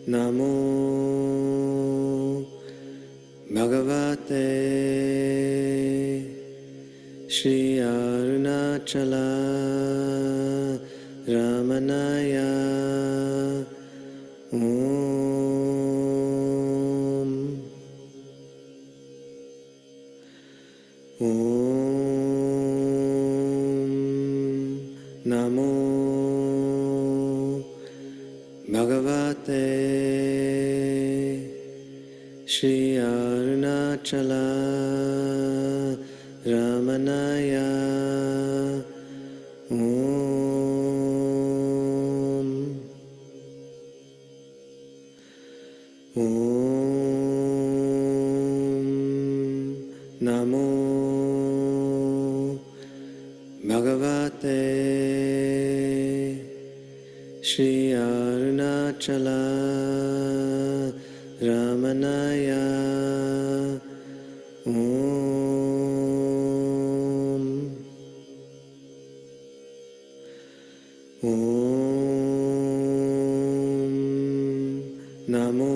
Namo Bhagavate Shri Arunachala Ramanaya Om Namo Bhagavate Shri Arunachala Ramanaya Om Namo Bhagavate Shri Arunachala Ramanaya Om Namo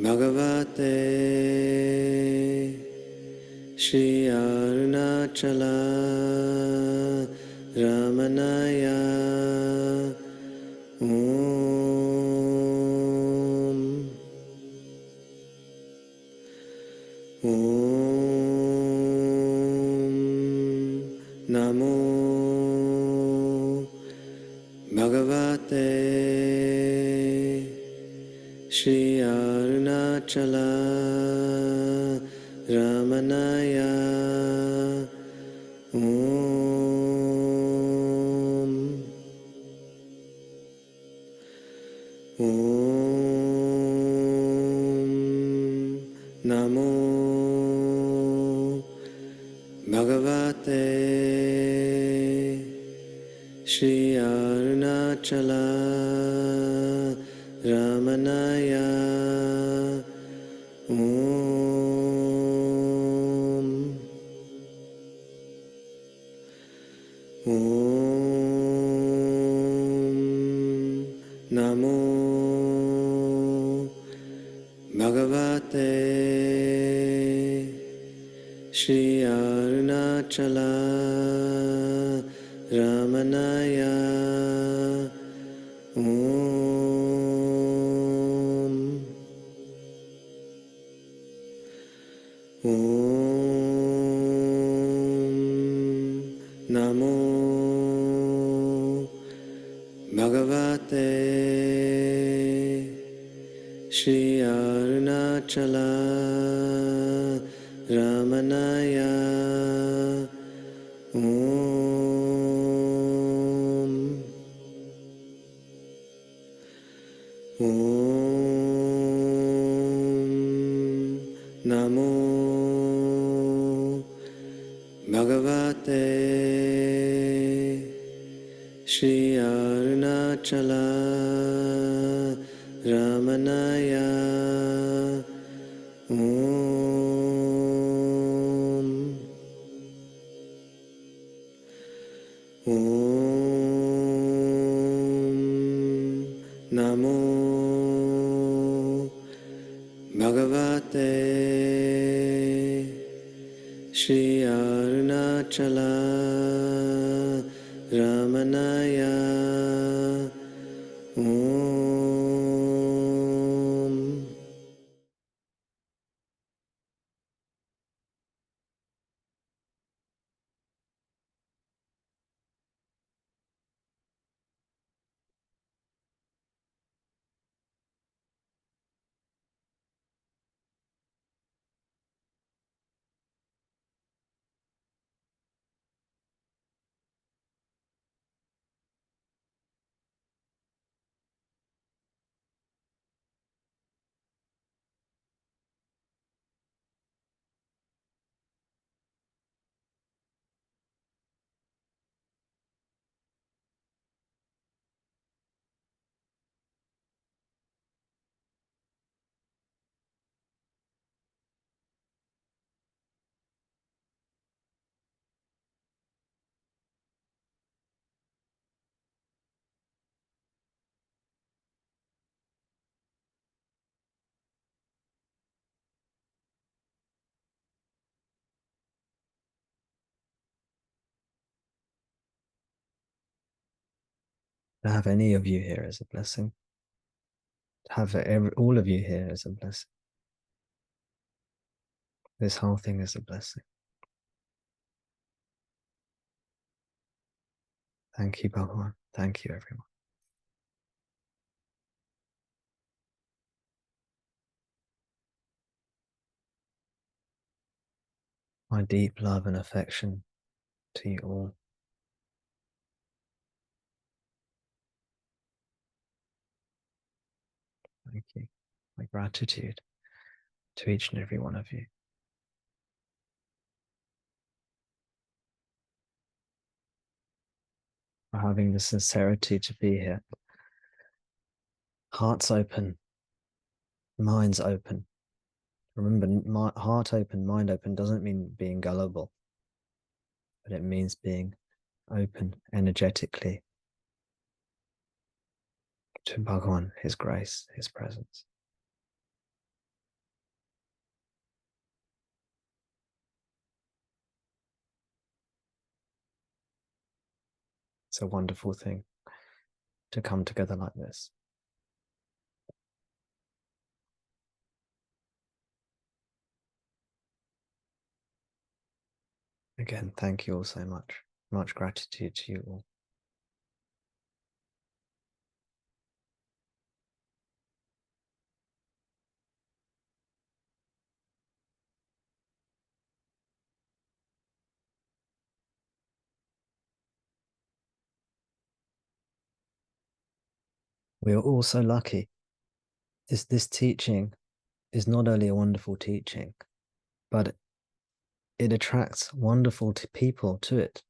Bhagavate Shri Arunachala Ramanaya Om Namo Bhagavate Shri Arunachala Ramanaya Om Namo Bhagavate Shri Arunachala Ramanaya Om Namo Bhagavate Shri Arunachala Ramanaya Om Namo Bhagavate Shri Arunachala Ramanaya Om Namo Bhagavate Shri Arunachala Ramanaya Om Namo Bhagavate Shri Arunachala Ramanaya Om To have any of you here is a blessing. To have all of you here is a blessing. This whole thing is a blessing. Thank you, Bhagavan. Thank you, everyone. My deep love and affection to you all. Thank you. My gratitude to each and every one of you. For having the sincerity to be here. Hearts open, minds open. Remember, heart open, mind open doesn't mean being gullible, but it means being open energetically to Bhagavan, his grace, his presence. It's a wonderful thing to come together like this. Again, thank you all so much. Much gratitude to you all. We are all so lucky. This teaching is not only a wonderful teaching, but it attracts wonderful people to it.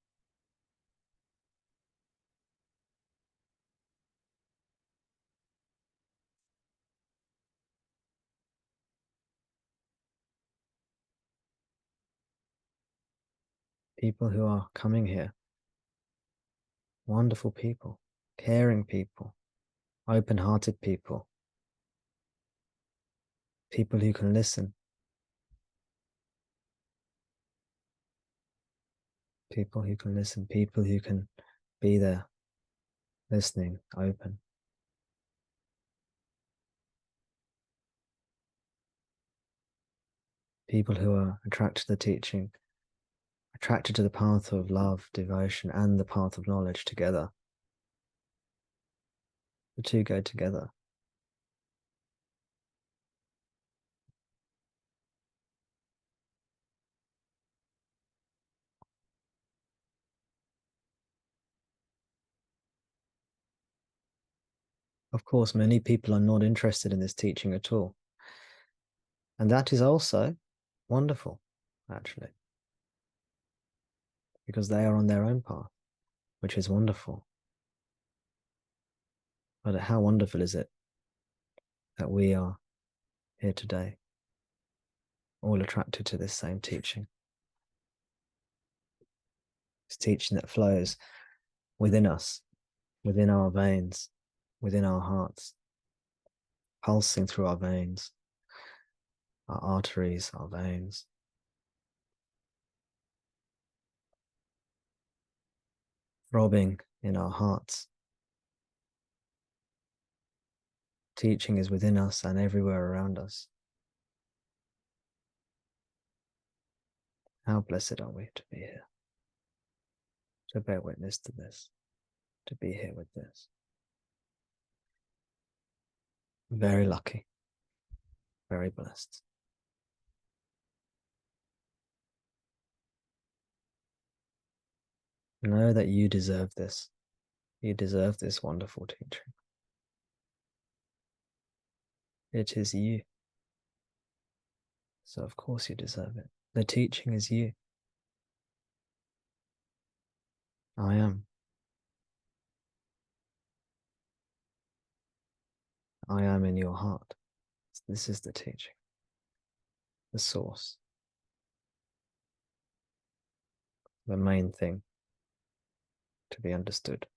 People who are coming here, wonderful people, caring people, open-hearted people, people who can listen, people who can listen, people who can be there, listening, open. People who are attracted to the teaching, attracted to the path of love, devotion, and the path of knowledge together. The two go together. Of course, many people are not interested in this teaching at all. And that is also wonderful, actually, because they are on their own path, which is wonderful. But how wonderful is it that we are here today, all attracted to this same teaching? This teaching that flows within us, within our veins, within our hearts, pulsing through our veins, our arteries, our veins. Throbbing in our hearts. Teaching is within us and everywhere around us. How blessed are we to be here, to bear witness to this, to be here with this. Very lucky, very blessed. Know that you deserve this. You deserve this wonderful teaching. It is you. So of course you deserve it. The teaching is you. I am. I am in your heart. This is the teaching, the source, the main thing to be understood.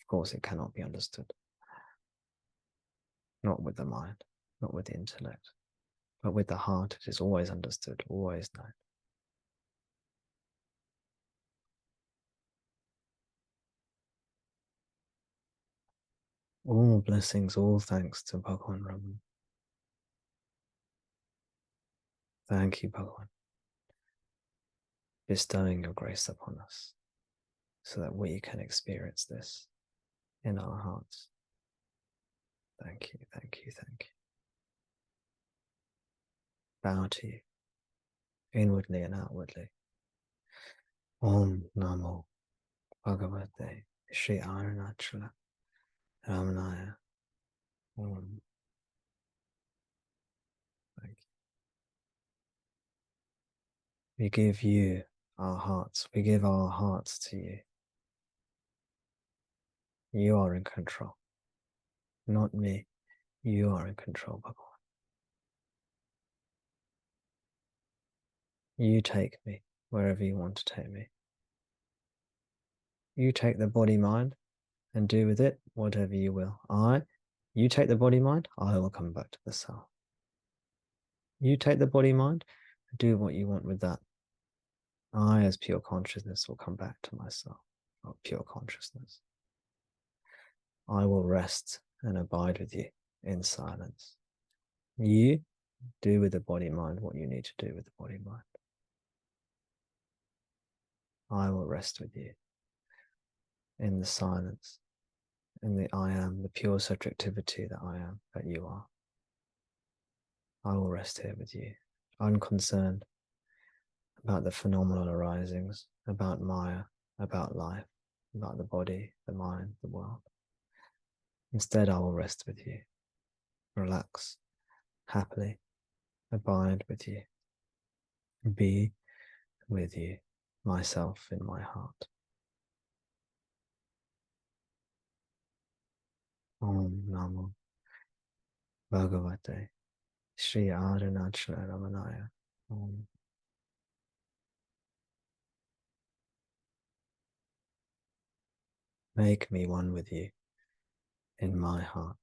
Of course, it cannot be understood. Not with the mind, not with the intellect, but with the heart. It is always understood, always known. All blessings, all thanks to Bhagwan Ramana. Thank you, Bhagwan, bestowing your grace upon us so that we can experience this in our hearts. Thank you, thank you, thank you. Bow to you, inwardly and outwardly. Om Namo Bhagavate Shri Arunachala Ramanaya. Om. Thank you. We give you our hearts. We give our hearts to you. You are in control, not me. You are in control, Bhagavan. You take me wherever you want to take me. You take the body mind and do with it whatever you will. You take the body mind, I will come back to the self. You take the body mind, do what you want with that. I, as pure consciousness, will come back to myself, or pure consciousness. I will rest and abide with you in silence. You do with the body mind what you need to do with the body mind. I will rest with you in the silence, in the I am, the pure subjectivity that I am, that you are. I will rest here with you, unconcerned about the phenomenal arisings, about Maya, about life, about the body, the mind, the world. Instead, I will rest with you, relax, happily, abide with you, be with you, myself in my heart. Om Namo Bhagavate Shri Arunachala Ramanaya. Om. Make me one with you in my heart.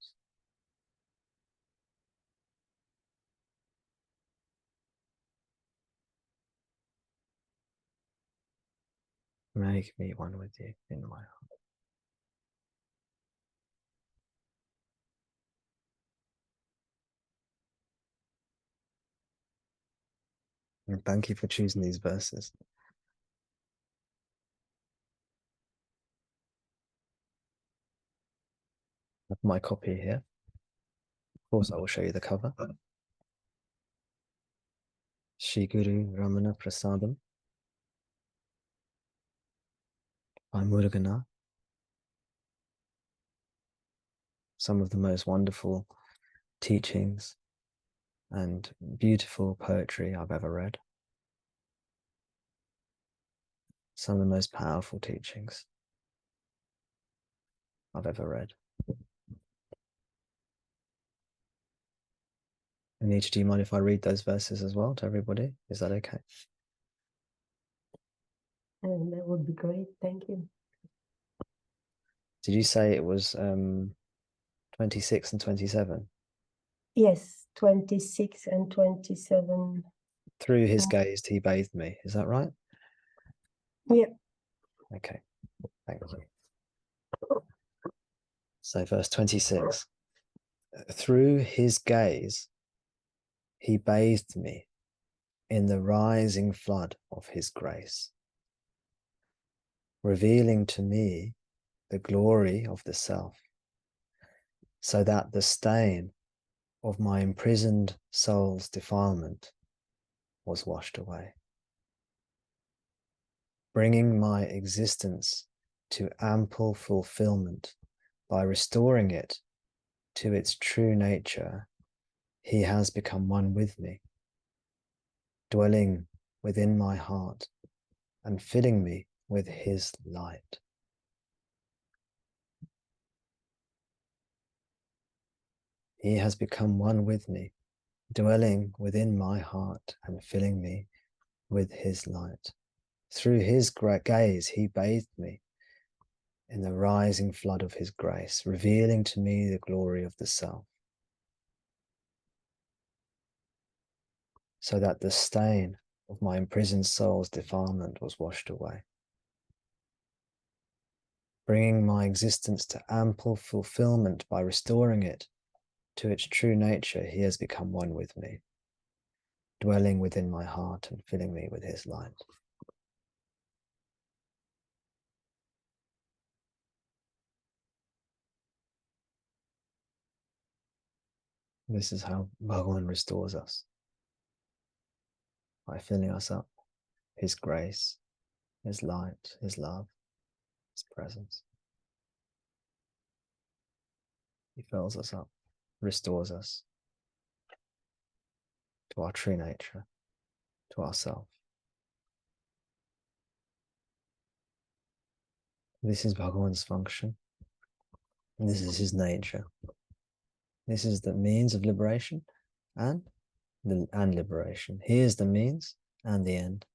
Make me one with you in my heart. And thank you for choosing these verses. I have my copy here. Of course, I will show you the cover. Shri Guru Ramana Prasadam by Muruganar. Some of the most wonderful teachings and beautiful poetry I've ever read. Some of the most powerful teachings I've ever read. Anita, do you mind if I read those verses as well to everybody? Is that okay? That would be great. Thank you. Did you say it was 26 and 27? Yes, 26 and 27. Through his gaze he bathed me. Is that right? Yeah. Okay, thank you. So verse 26. Through his gaze he bathed me in the rising flood of his grace, revealing to me the glory of the self, so that the stain of my imprisoned soul's defilement was washed away, bringing my existence to ample fulfillment by restoring it to its true nature. He has become one with me, dwelling within my heart and filling me with his light. He has become one with me, dwelling within my heart and filling me with his light. Through his gaze, he bathed me in the rising flood of his grace, revealing to me the glory of the self, so that the stain of my imprisoned soul's defilement was washed away, bringing my existence to ample fulfillment by restoring it to its true nature. He has become one with me, dwelling within my heart and filling me with his light. This is how Bhagavan restores us, by filling us up, his grace, his light, his love, his presence. He fills us up, restores us to our true nature, to ourself. This is Bhagavan's function. And this is his nature. This is the means of liberation and liberation. He is the means and the end,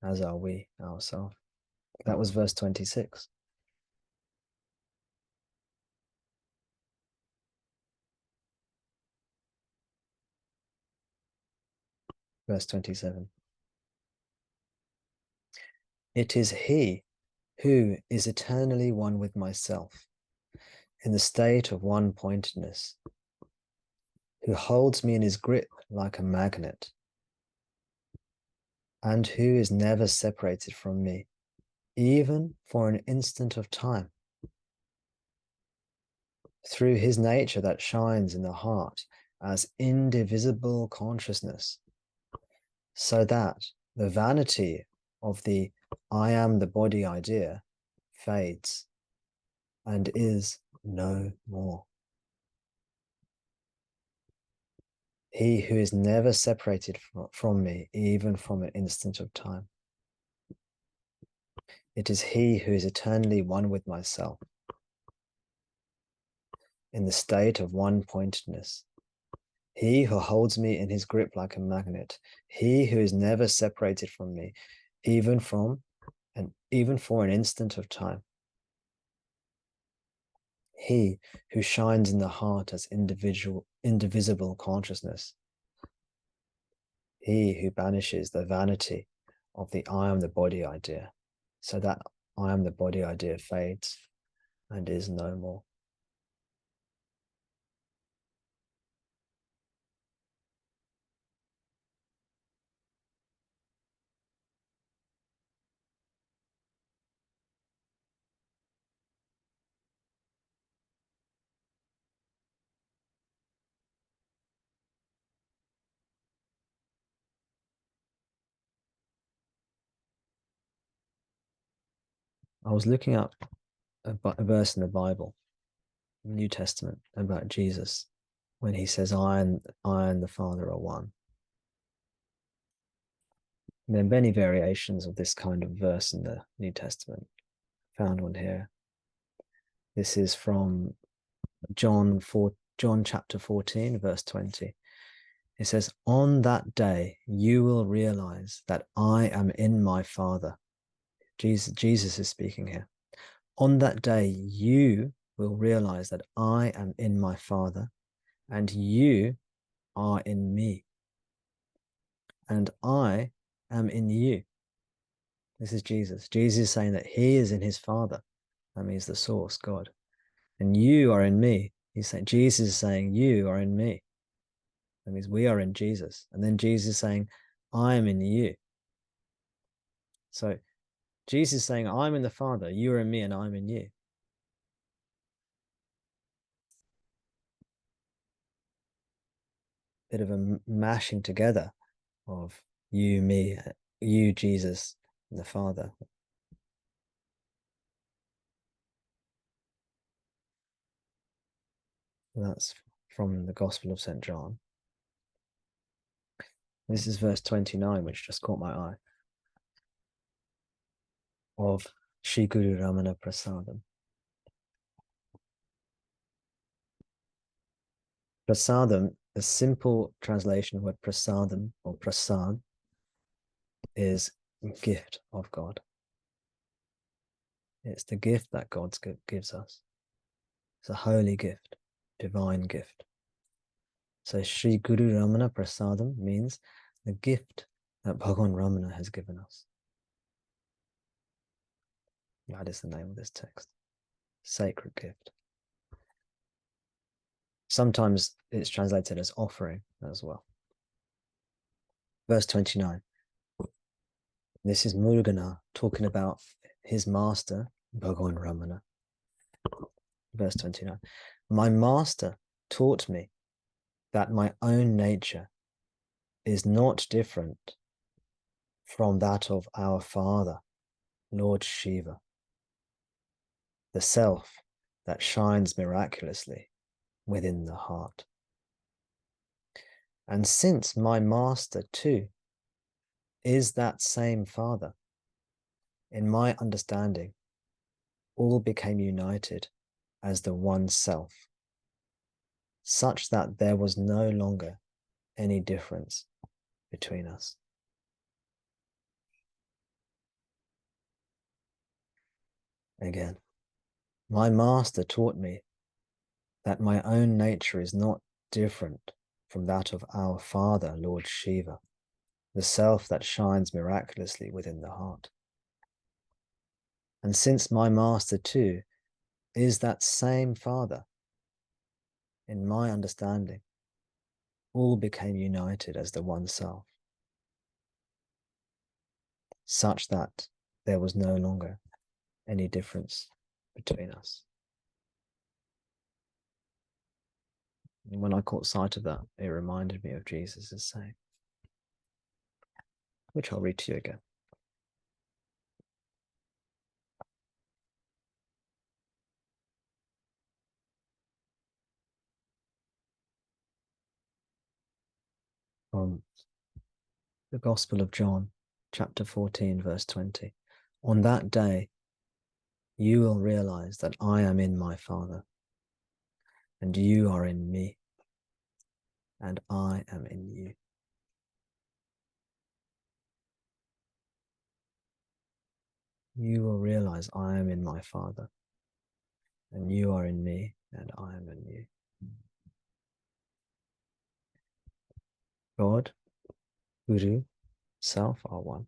as are we ourselves. That was verse 26. Verse 27. It is he who is eternally one with myself, in the state of one-pointedness, who holds me in his grip like a magnet, and who is never separated from me, even for an instant of time. Through his nature that shines in the heart as indivisible consciousness, so that the vanity of the I am the body idea fades and is no more. He who is never separated from me, even from an instant of time. It is he who is eternally one with myself, in the state of one-pointedness. He who holds me in his grip like a magnet. He who is never separated from me, even for an instant of time. He who shines in the heart as indivisible consciousness. He who banishes the vanity of the I am the body idea, so that I am the body idea fades and is no more. I was looking up a verse in the Bible, New Testament, about Jesus, when he says, I and the Father are one. And there are many variations of this kind of verse in the New Testament. Found one here. This is from John chapter 14, verse 20. It says, on that day, you will realize that I am in my Father. Jesus is speaking here. On that day, you will realize that I am in my Father, and you are in me, and I am in you. This is Jesus. Jesus is saying that he is in his Father. That means the source, God. And you are in me. Jesus is saying, you are in me. That means we are in Jesus. And then Jesus is saying, I am in you. So Jesus is saying, I'm in the Father, you are in me, and I'm in you. Bit of a mashing together of you, me, you, Jesus, and the Father. That's from the Gospel of St. John. This is verse 29, which just caught my eye, of Sri Guru Ramana Prasadam. Prasadam, a simple translation of word prasadam or prasad, is gift of God. It's the gift that God gives us. It's a holy gift, divine gift. So Sri Guru Ramana Prasadam means the gift that Bhagavan Ramana has given us. That is the name of this text. Sacred gift. Sometimes it's translated as offering as well. Verse 29. This is Muruganar talking about his master, Bhagavan Ramana. Verse 29. My master taught me that my own nature is not different from that of our father, Lord Shiva, the self that shines miraculously within the heart. And since my master too is that same father, in my understanding, all became united as the one self, such that there was no longer any difference between us. Again, my master taught me that my own nature is not different from that of our father, Lord Shiva, the self that shines miraculously within the heart. And since my master too is that same father, in my understanding, all became united as the one self, such that there was no longer any difference between us. And when I caught sight of that, it reminded me of Jesus' saying, which I'll read to you again. From the Gospel of John, chapter 14, verse 20. On that day, you will realize that I am in my Father, and you are in me, and I am in you. You will realize I am in my Father, and you are in me, and I am in you. God, Guru, Self are one.